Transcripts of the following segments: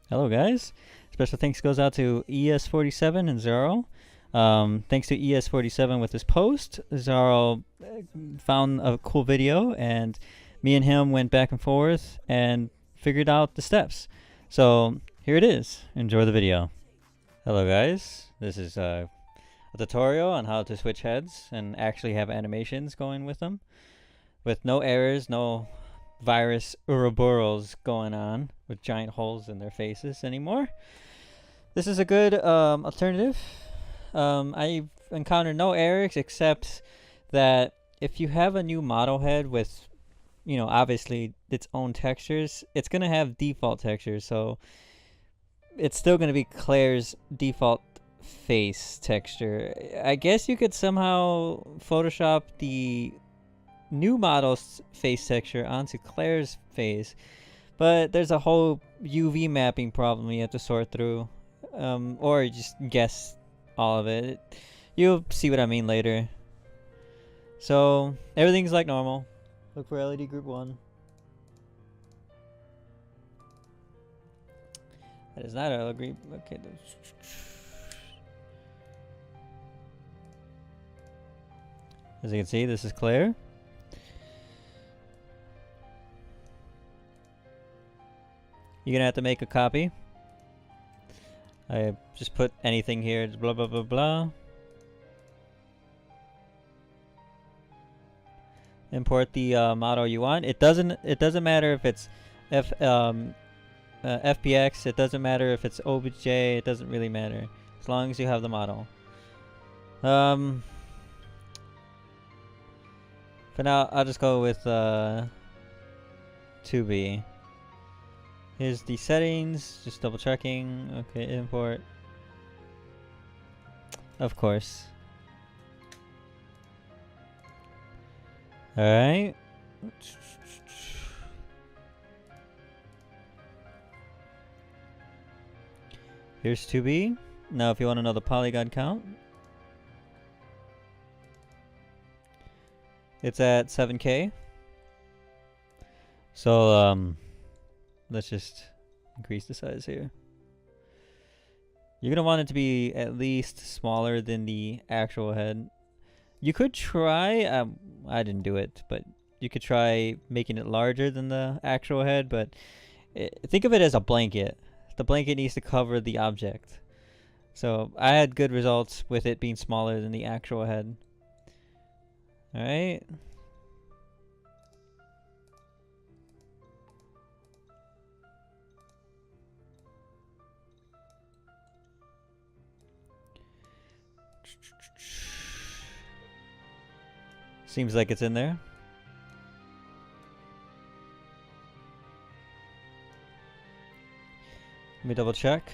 Hello, guys. Special thanks goes out to ES47 and Zaro. Thanks to ES47 with his post. Zaro found a cool video, and me and him went back and forth and figured out the steps. So here it is. Enjoy the video. Hello, guys. This is a tutorial on how to switch heads and actually have animations going with them, with no errors, no virus Ouroboros going on with giant holes in their faces anymore. This is a good alternative. I've encountered no errors except that if you have a new model head with, obviously its own textures, it's going to have default textures. So it's still going to be Claire's default face texture. I guess you could somehow Photoshop the new model's face texture onto Claire's face, but there's a whole UV mapping problem you have to sort through, or just guess all of it. You'll see what I mean later. So everything's like normal. Look for LED group 1. That is not LED group. Okay. As you can see, this is Claire. You're gonna have to make a copy. I just put anything here, blah blah blah blah. Import the model you want. It doesn't matter if it's FPX. It doesn't matter if it's OBJ. It doesn't really matter as long as you have the model. For now, I'll just go with 2B. Here's the settings, just double checking. Okay, import. Of course. Alright. Here's 2B. Now if you want to know the polygon count, it's at 7K. So, let's just increase the size here. You're gonna want it to be at least smaller than the actual head. You could try, I didn't do it, but you could try making it larger than the actual head, but think of it as a blanket. The blanket needs to cover the object. So I had good results with it being smaller than the actual head. Alright. Seems like it's in there. Let me double check.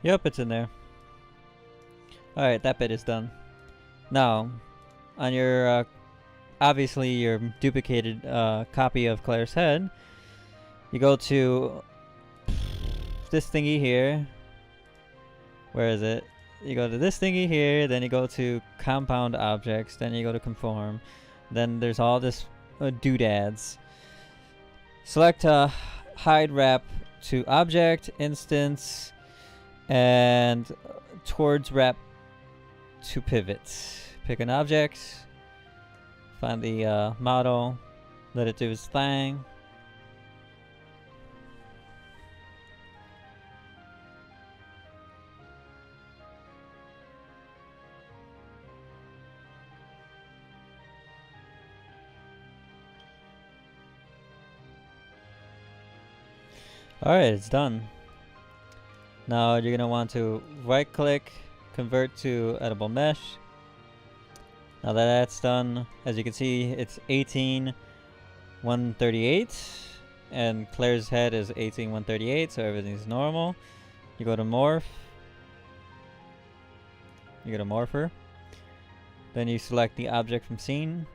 Yep, it's in there. Alright, that bit is done. Now, on your, obviously your duplicated copy of Claire's head, you go to this thingy here. Where is it? You go to this thingy here, then you go to compound objects, then you go to conform. Then there's all this doodads. Select hide wrap to object, instance, and towards wrap to pivot. Pick an object, find the model, let it do its thing. Alright, it's done. Now you're gonna want to right click, convert to editable mesh. Now that that's done, as you can see, it's 18,138, and Claire's head is 18,138, so everything's normal. You go to morph. You go to morpher. Then you select the object from scene.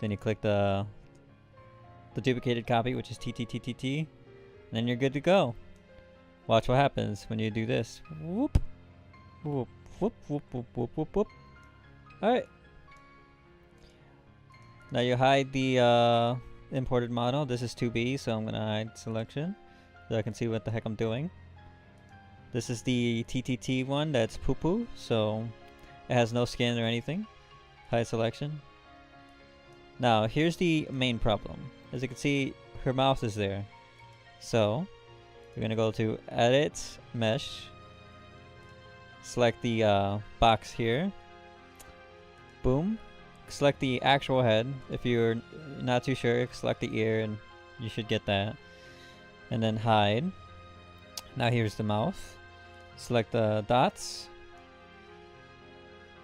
Then you click the duplicated copy, which is TTTTT. then you're good to go. Watch what happens when you do this. Whoop. Whoop, whoop, whoop, whoop, whoop, whoop, whoop. Alright. Now you hide the imported model. This is 2B, so I'm gonna hide selection so I can see what the heck I'm doing. This is the TTT one that's poo-poo, so it has no skin or anything. Hide selection. Now here's the main problem. As you can see, her mouth is there. So we're gonna go to Edit, Mesh, select the box here. Boom. Select the actual head. If you're not too sure, select the ear and you should get that. And then hide. Now here's the mouth. Select the dots.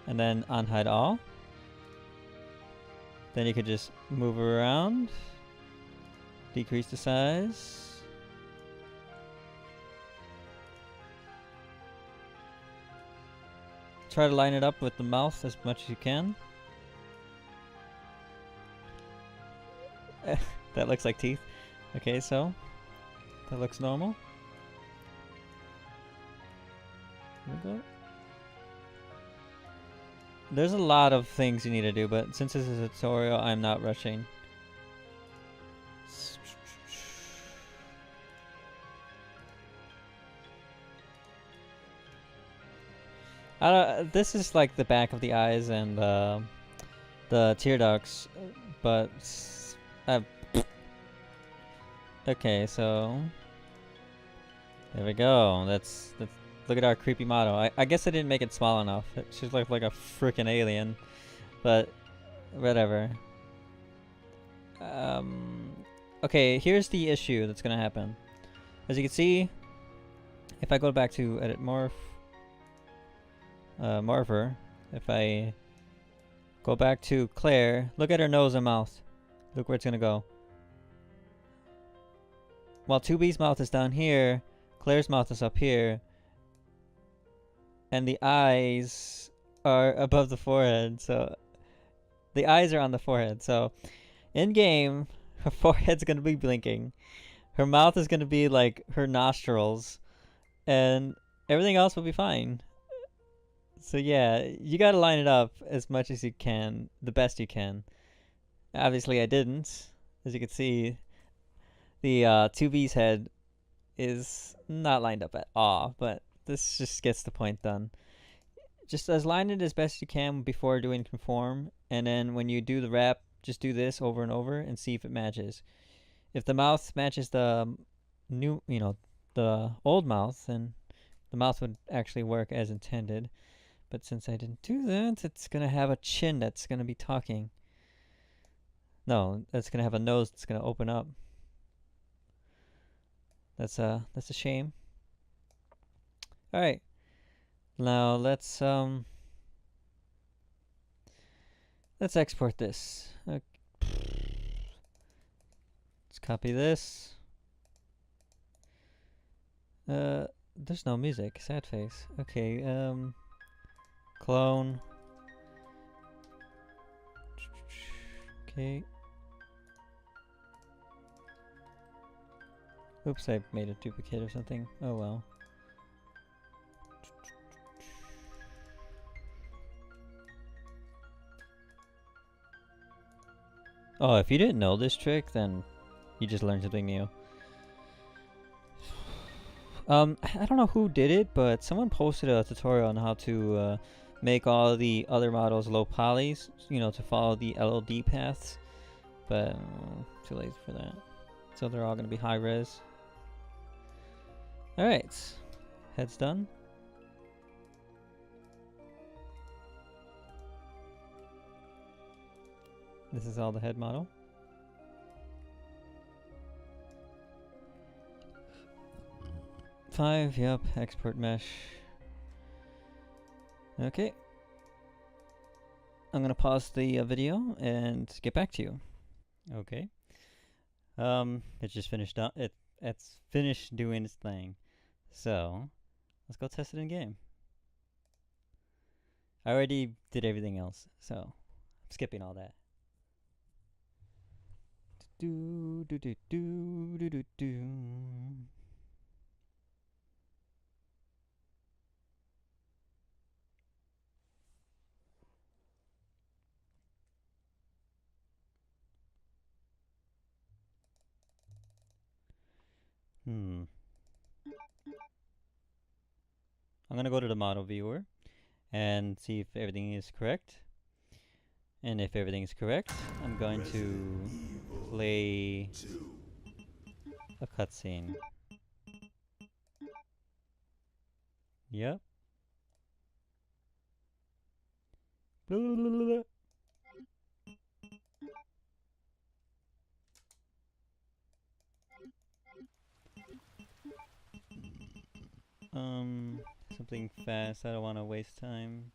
And then unhide all. Then you could just move around. Decrease the size. Try to line it up with the mouth as much as you can. That looks like teeth. Okay, so that looks normal. Here we go. There's a lot of things you need to do, but since this is a tutorial, I'm not rushing. This is like the back of the eyes and the tear ducts, but okay, so there we go. That's look at our creepy model. I guess I didn't make it small enough. She's like a freaking alien, but whatever. Okay, here's the issue that's gonna happen. As you can see, if I go back to edit morph, morpher, if I go back to Claire, look at her nose and mouth. Look where it's gonna go. While 2B's mouth is down here, Claire's mouth is up here. And the eyes are above the forehead, so the eyes are on the forehead. So in game, her forehead's gonna be blinking. Her mouth is gonna be like her nostrils, and everything else will be fine. So yeah, you gotta line it up as much as you can, the best you can. Obviously I didn't. As you can see, the 2B's head is not lined up at all, but this just gets the point done. Just line it as best you can before doing conform, and then when you do the wrap, just do this over and over and see if it matches. If the mouth matches the new, the old mouth, then the mouth would actually work as intended. But since I didn't do that, it's gonna have a chin that's gonna be talking. No, that's gonna have a nose that's gonna open up. That's a shame. All right, now let's export this. Okay. Let's copy this. There's no music. Sad face. Okay. Clone. Okay. Oops, I made a duplicate or something. Oh well. Oh, if you didn't know this trick, then you just learned something new. I don't know who did it, but someone posted a tutorial on how to make all the other models low polys, to follow the LLD paths, but too late for that. So they're all going to be high res. Alright, head's done. This is all the head model. Five, yep, export mesh. Okay. I'm gonna pause the video and get back to you. Okay. It just finished up. It's finished doing its thing. So, let's go test it in game. I already did everything else, so I'm skipping all that. Do do do do do do do. I'm gonna go to the model viewer and see if everything is correct. And if everything is correct, I'm going to play a cutscene. Yep. Blah, blah, blah, blah. Something fast. I don't want to waste time.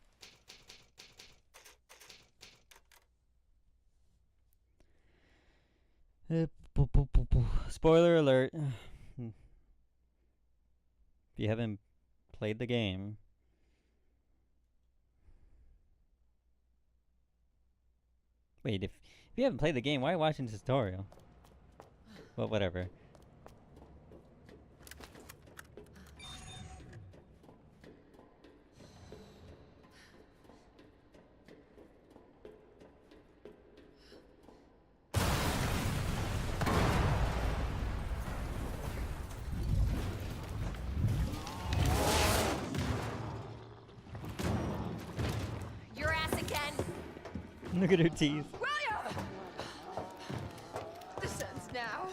Spoiler alert. If you haven't played the game, wait, if you haven't played the game, why are you watching this tutorial? Well, whatever. Your ass again! Look at her teeth. William! This ends now.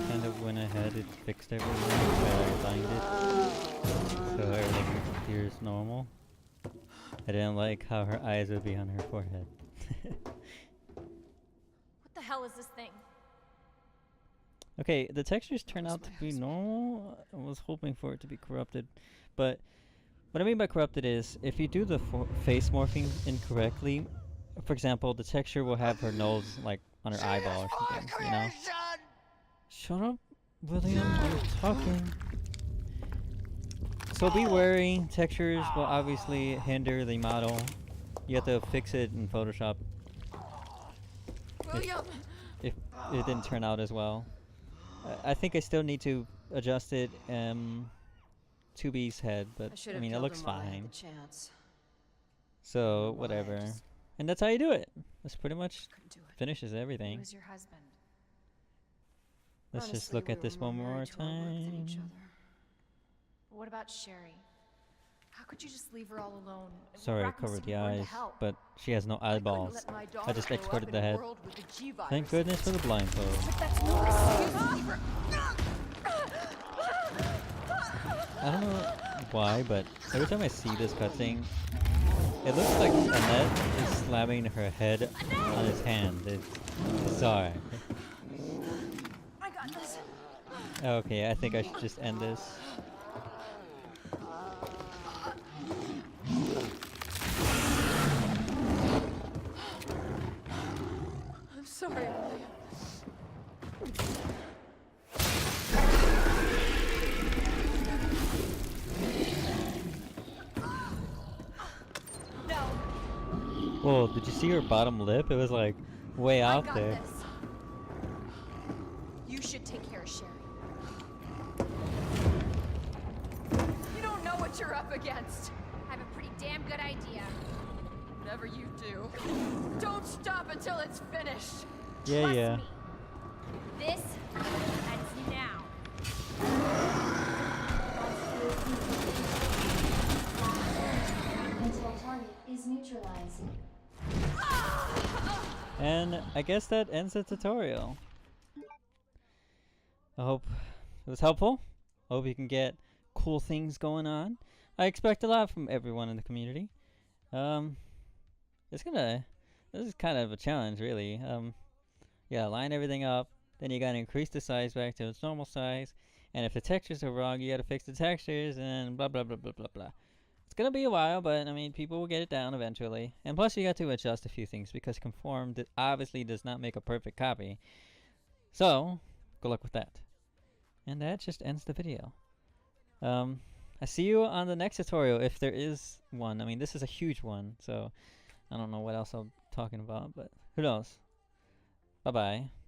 Kind of went ahead, it fixed everything while I aligned it, so everything appears normal. I didn't like how her eyes would be on her forehead. What the hell is this thing? Okay, the textures turn out to be normal. I was hoping for it to be corrupted, but what I mean by corrupted is if you do the face morphing incorrectly, for example, the texture will have her nose like on her eyeball or something, you know? Shut up, William, I'm talking. So be wary, textures will obviously hinder the model. You have to fix it in Photoshop William! if it didn't turn out as well. I think I still need to adjust it, 2B's head, but I mean, it looks fine. So, whatever. And that's how you do it. That's pretty much finishes He everything. was your husband. Let's just look at this one more time. What about Sherry? How could you just leave her all alone? Sorry, I Rack must covered the have learned to eyes, help. but she has no I couldn't eyeballs. let my I daughter just grow up exported in the a head. world with the G-virus. Thank goodness for the blindfold. But that's no excuse for... I don't know why, but every time I see this cutscene, it looks like Annette is slamming her head on his hand. It's bizarre. I got this. Okay, I think I should just end this. I'm sorry, William. No. Whoa, did you see her bottom lip? It was like way I out got there. this. You should take care of Sherry. You don't know what you're up against. I have a pretty damn good idea. Whatever you do, don't stop until it's finished. Yeah, Trust yeah. me. This ends now. Until target is neutralized. And I guess that ends the tutorial. I hope it was helpful. Hope you can get cool things going on. I expect a lot from everyone in the community. This is kind of a challenge, really. Yeah, line everything up. Then you gotta increase the size back to its normal size. And if the textures are wrong, you gotta fix the textures and blah blah blah blah blah blah. It's gonna be a while, but I mean, people will get it down eventually. And plus, you got to adjust a few things because conform obviously does not make a perfect copy. So, good luck with that. And that just ends the video. I see you on the next tutorial if there is one. I mean, this is a huge one, so I don't know what else I'm talking about, but who knows. Bye bye.